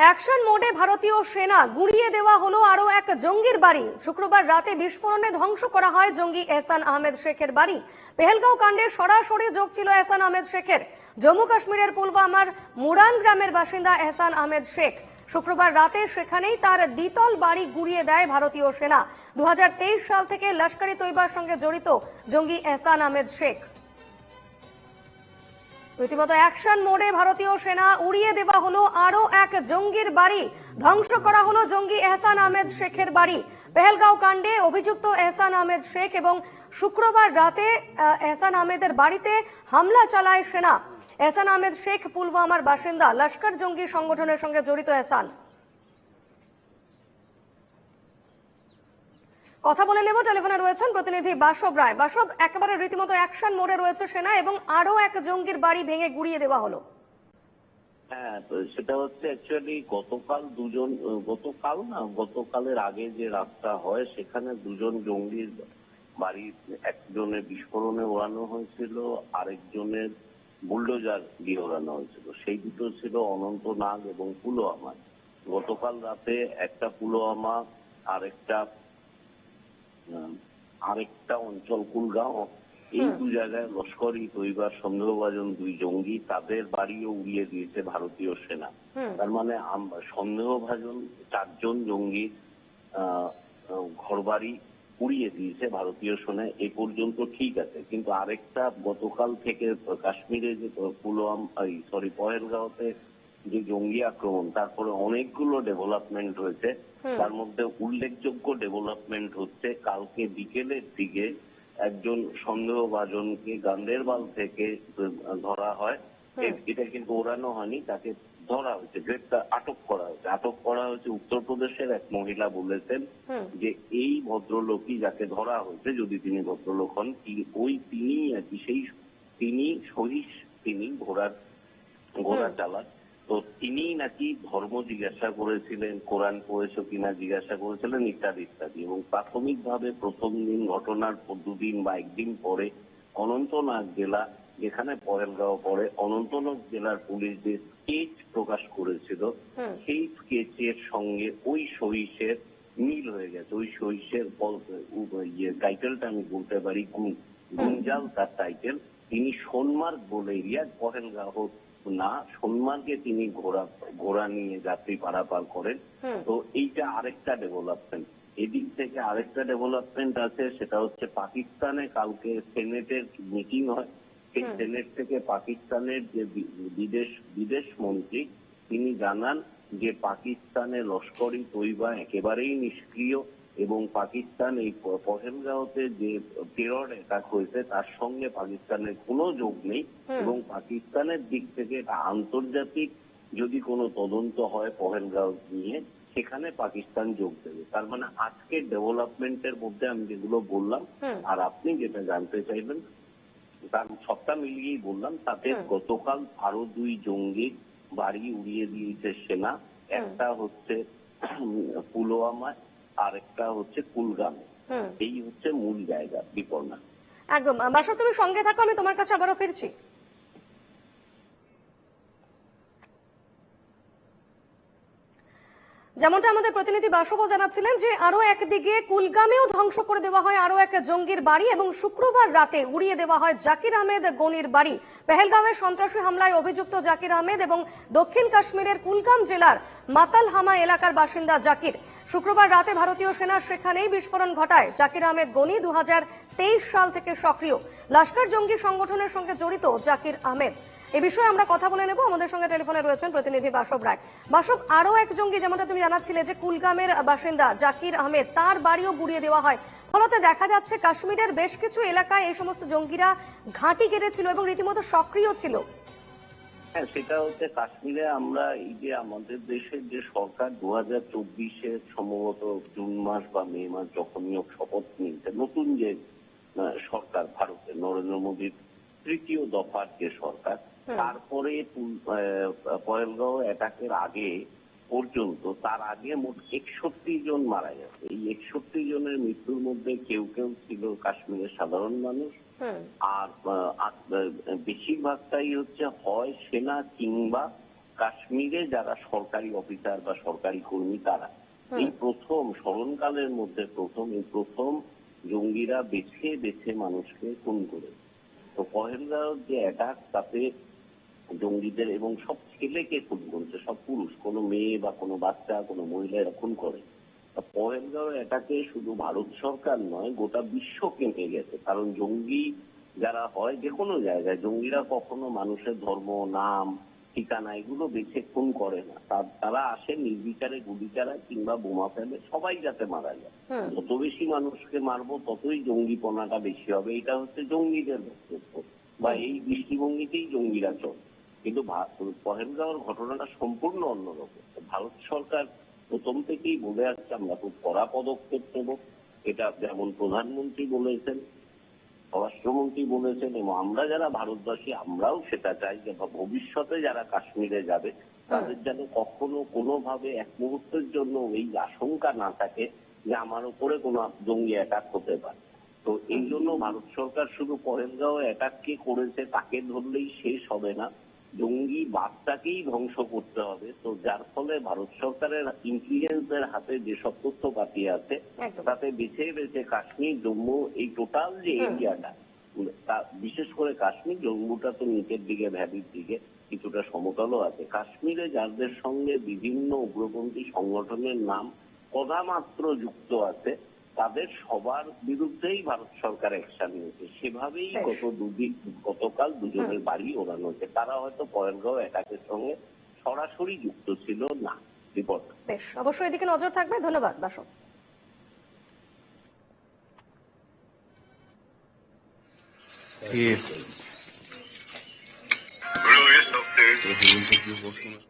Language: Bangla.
অ্যাকশন মোডে ভারতীয় সেনা গুড়িয়ে দেওয়া হলো আরো এক জঙ্গির বাড়ি। শুক্রবার রাতে বিস্ফোরণে ধ্বংস করা হয় জঙ্গি এহসান আহমেদ শেখের বাড়ি। পেহেলগাঁও কাণ্ডে সরাসরি যোগ ছিল এহসান আহমেদ শেখের। জম্মু কাশ্মীরের পুলওয়ামার মুরান গ্রামের বাসিন্দা এহসান আহমেদ শেখ। শুক্রবার রাতে সেখানেই তার দ্বিতল বাড়ি গুড়িয়ে দেয় ভারতীয় সেনা। 2023 সাল থেকে লস্কর-ই তৈবার সঙ্গে জড়িত জঙ্গি এহসান আহমেদ শেখ। রীতিমতো অ্যাকশন মোডে ভারতীয় সেনা উড়িয়ে দেওয়া হলো আরো এক জঙ্গির বাড়ি। ধ্বংস করা হলো জঙ্গি এহসান আহমেদ শেখের বাড়ি। পেহেলগাঁও কাণ্ডে অভিযুক্ত এহসান আহমেদ শেখ এবং শুক্রবার রাতে এহসান আহমেদের বাড়িতে হামলা চালায় সেনা। এহসান আহমেদ শেখ পুলওয়ামার বাসিন্দা। লস্কর জঙ্গি সংগঠনের সঙ্গে জড়িত এহসান। কথা বলে নেব, টেলিফোনে রয়েছেন প্রতিনিধি বাসব রায়। বাসব, একেবারে রীতিমতো অ্যাকশন মোডে রয়েছে সেনা এবং আরো এক জঙ্গির বাড়ি ভেঙে গুড়িয়ে দেওয়া হলো। হ্যাঁ, সেটা হচ্ছে অ্যাকচুয়ালি গতকালের আগে যে রাতটা হয় সেখানে দুজন জঙ্গির বাড়ি, একজনের বিস্ফোরণে ওড়ানো হয়েছিল, আরেকজনের বুলডোজার দিয়ে ওড়ানো হয়েছিল। সেই দুটো ছিল অনন্তনাগ এবং পুলওয়ামা। গতকাল রাতে একটা পুলওয়ামা, আরেকটা অঞ্চল কুলগাঁও, এই দু জায়গায় লস্কর-ই তৈবার সন্দেহভাজন দুই জঙ্গি, তাদের বাড়িও উড়িয়ে দিয়েছে ভারতীয় সেনা। তার মানে সন্দেহভাজন 4 জন জঙ্গির ঘরবাড়ি উড়িয়ে দিয়েছে ভারতীয় সেনা। এ পর্যন্ত ঠিক আছে, কিন্তু আরেকটা গতকাল থেকে কাশ্মীরে যে পহেলগাঁওতে যে জঙ্গি আক্রমণ, তারপরে অনেকগুলো ডেভেলপমেন্ট হয়েছে। তার মধ্যে উল্লেখযোগ্য ডেভেলপমেন্ট হচ্ছে কালকে বিকেলের দিকে একজন সন্দেহভাজনকে গান্দেরবাল থেকে ধরা হয়। এটা কিন্তু ওড়ানো হয়নি, তাকে ধরা হয়েছে, আটক করা হয়েছে। উত্তরপ্রদেশের এক মহিলা বলেছেন যে এই ভদ্রলোকই যাকে ধরা হয়েছে, যদি তিনি ভদ্রলোক হন, তিনি আর কি তিনি সহিস, তিনি ঘোড়া চালান। তো তিনি নাকি ধর্ম জিজ্ঞাসা করেছিলেন, কোরআন পড়েছো কিনা জিজ্ঞাসা করেছিলেন, ইত্যাদি ইত্যাদি। এবং প্রাথমিকভাবে প্রথম দিন, ঘটনার 2 দিন বা 1 দিন পরে অনন্তনাগ জেলা, যেখানে পহেলগাঁও পড়ে, অনন্তনাগ জেলার পুলিশ যে স্কেচ প্রকাশ করেছিল, সেই স্কেচের সঙ্গে ওই সহিসের মিল হয়ে গেছে। ওই সহিসের টাইটেলটা আমি বলতে পারি, গুঞ্জাল তার টাইটেল। তিনি সোনমার্গ বলে এরিয়া, পহেলগাঁও না, সোনমার্গে তিনি ঘোড়া নিয়ে যাত্রী পারাপার করেন। তো এইটা আরেকটা ডেভেলপমেন্ট। এদিক থেকে আরেকটা ডেভেলপমেন্ট আছে, সেটা হচ্ছে পাকিস্তানে কালকে সেনেটের মিটিং হয়। সেই সেনেট থেকে পাকিস্তানের যে বিদেশ মন্ত্রী, তিনি জানান যে পাকিস্তানে লস্কর-ই তৈবা একেবারেই নিষ্ক্রিয় এবং পাকিস্তান এই পহেলগাঁওতে যে টেরর অ্যাটাক হয়েছে তার সঙ্গে পাকিস্তানের কোনো যোগ নেই এবং পাকিস্তানের দিক থেকে এটা আন্তর্জাতিক যদি কোনো তদন্ত হয় পহেলগাঁও নিয়ে, সেখানে পাকিস্তান যোগ দেবে। তার মানে আজকের ডেভেলপমেন্টের মধ্যে আমি যেগুলো বললাম আর আপনি যেটা জানতে চাইবেন, তার সবটা মিলিয়েই বললাম। তাতে গতকাল আরো 2 জঙ্গির বাড়ি উড়িয়ে দিয়েছে সেনা। একটা হচ্ছে পুলওয়ামা, আর একটা হচ্ছে কুলগামে। এই হচ্ছে মূল জায়গা। বিপর্ণা, একদম। বাসব, তুমি সঙ্গে থাকো, আমি তোমার কাছে আবারও ফিরছি। যেমনটা আমাদের প্রতিনিধি বাসবও জানাচ্ছিলেন যে আরো একদিকে কুলগামেও ধ্বংস করে দেওয়া হয় আরো এক জঙ্গির বাড়ি এবং শুক্রবার রাতে উড়িয়ে দেওয়া হয় জাকির আহমেদ গনির বাড়ি। পেহেলগাঁওয়ের সন্ত্রাসী হামলায় অভিযুক্ত জাকির আহমেদ এবং দক্ষিণ কাশ্মীরের কুলগাম জেলার মাতালহামা এলাকার বাসিন্দা জাকির। শুক্রবার রাতে ভারতীয় সেনা সেখানেই বিস্ফোরণ ঘটায়। জাকির আহমেদ গনি 2023 সাল থেকে সক্রিয় লস্কর জঙ্গি সংগঠনের সঙ্গে জড়িত জাকির আহমেদ। এ বিষয়ে আমরা কথা বলে নেব। আমাদের সঙ্গে টেলিফোনে রয়েছেন প্রতিনিধি বাসব রায়। বাসব, আরো এক জঙ্গি, যেমনটা তুমি জানাচ্ছিলে যে কুলগামের বাসিন্দা জাকির আহমেদ, তার বাড়িও গুড়িয়ে দেওয়া হয়। ফলতে দেখা যাচ্ছে কাশ্মীরের বেশ কিছু এলাকায় এই সমস্ত জঙ্গিরা ঘাঁটি গেড়েছিল এবং রীতিমতো সক্রিয় ছিল। হ্যাঁ, সেটা হচ্ছে কাশ্মীরে আমরা এই যে আমাদের দেশের যে সরকার 2024-এ সম্ভবত জুন মাস বা মে মাস যখনই শপথ নিয়েছে, নতুন যে সরকার ভারতের নরেন্দ্র মোদীর 3য় দফার যে সরকার, তারপরে পহেলগাঁও অ্যাটাকের আগে পর্যন্ত, তার আগে মোট 61 জন মারা গেছে। এই 61 জনের মৃত্যুর মধ্যে কেউ কেউ ছিল কাশ্মীরের সাধারণ মানুষ, আর বেশিরভাগটাই হচ্ছে হয় সেনা কিংবা কাশ্মীরে যারা সরকারি অফিসার বা সরকারি কর্মী তারা এই প্রথম স্মরণকালের মধ্যে প্রথম জঙ্গিরা বেছে বেছে মানুষকে খুন করে। তো পহেলগাঁও যে অ্যাটাক, তাতে জঙ্গিদের এবং সব ছেলেকে খুন করছে, সব পুরুষ, কোনো মেয়ে বা কোনো বাচ্চা, কোনো মহিলা এরা খুন করে। পহেলগাঁও অ্যাটাকে শুধু ভারত সরকার নয়, গোটা বিশ্ব কেঁপে গেছে। কারণ জঙ্গি যারা হয় যে কোনো জায়গায়, জঙ্গিরা কখনো মানুষের ধর্ম, নাম, ঠিকানা এগুলো বেছে খুন করে না। তারা আসে নির্বিচারে গুলি চালায় কিংবা বোমা ফেলে, সবাই যাতে মারা যায়। যত বেশি মানুষকে মারবো ততই জঙ্গিপনাটা বেশি হবে, এটা হচ্ছে জঙ্গিদের বক্তব্য বা এই দৃষ্টিভঙ্গিতেই জঙ্গিরা চলে। কিন্তু পহেলগাঁওয়ের ঘটনাটা সম্পূর্ণ অন্যরকম। ভারত সরকার প্রথম থেকেই বলে আসছে আমরা খুব কড়া পদক্ষেপ নেব। এটা যেমন প্রধানমন্ত্রী বলেছেন, স্বরাষ্ট্রমন্ত্রী বলেছেন, এবং আমরা যারা ভারতবাসী আমরাও সেটা চাই যে ভবিষ্যতে যারা কাশ্মীরে যাবে তাদের যেন কখনো কোনোভাবে এক মুহূর্তের জন্য এই আশঙ্কা না থাকে যে আমার উপরে কোনো জঙ্গি অ্যাটাক হতে পারে। তো এই জন্য ভারত সরকার শুধু পহেলগাঁও অ্যাটাক কে করেছে তাকে ধরলেই শেষ হবে না, জঙ্গি বার্তাকেই ধ্বংস করতে হবে। তো যার ফলে ভারত সরকারের ইন্টেলিজেন্সের হাতে যেসব তথ্য পাতি আছে তাতে বেছে বেছে কাশ্মীর, জম্মু, এই টোটাল যে এরিয়াটা, বিশেষ করে কাশ্মীর, জম্মুটা তো নিচের দিকে, ভ্যালির দিকে কিছুটা সমতলও আছে, কাশ্মীরে যাদের সঙ্গে বিভিন্ন উগ্রপন্থী সংগঠনের নাম কথামাত্র যুক্ত আছে তাদের সবার বিরুদ্ধেই ভারত সরকার অ্যাকশন নিয়েছে। সেভাবেই গতকাল দুজনের বাড়ি ওড়ানো হয়েছে। তারা হয়তো পহেলগাঁও অ্যাটাকের সঙ্গে সরাসরি যুক্ত ছিল না। রিপোর্ট। বেশ, অবশ্যই এদিকে নজর থাকবে। ধন্যবাদ বাসু। Really, it's upstairs.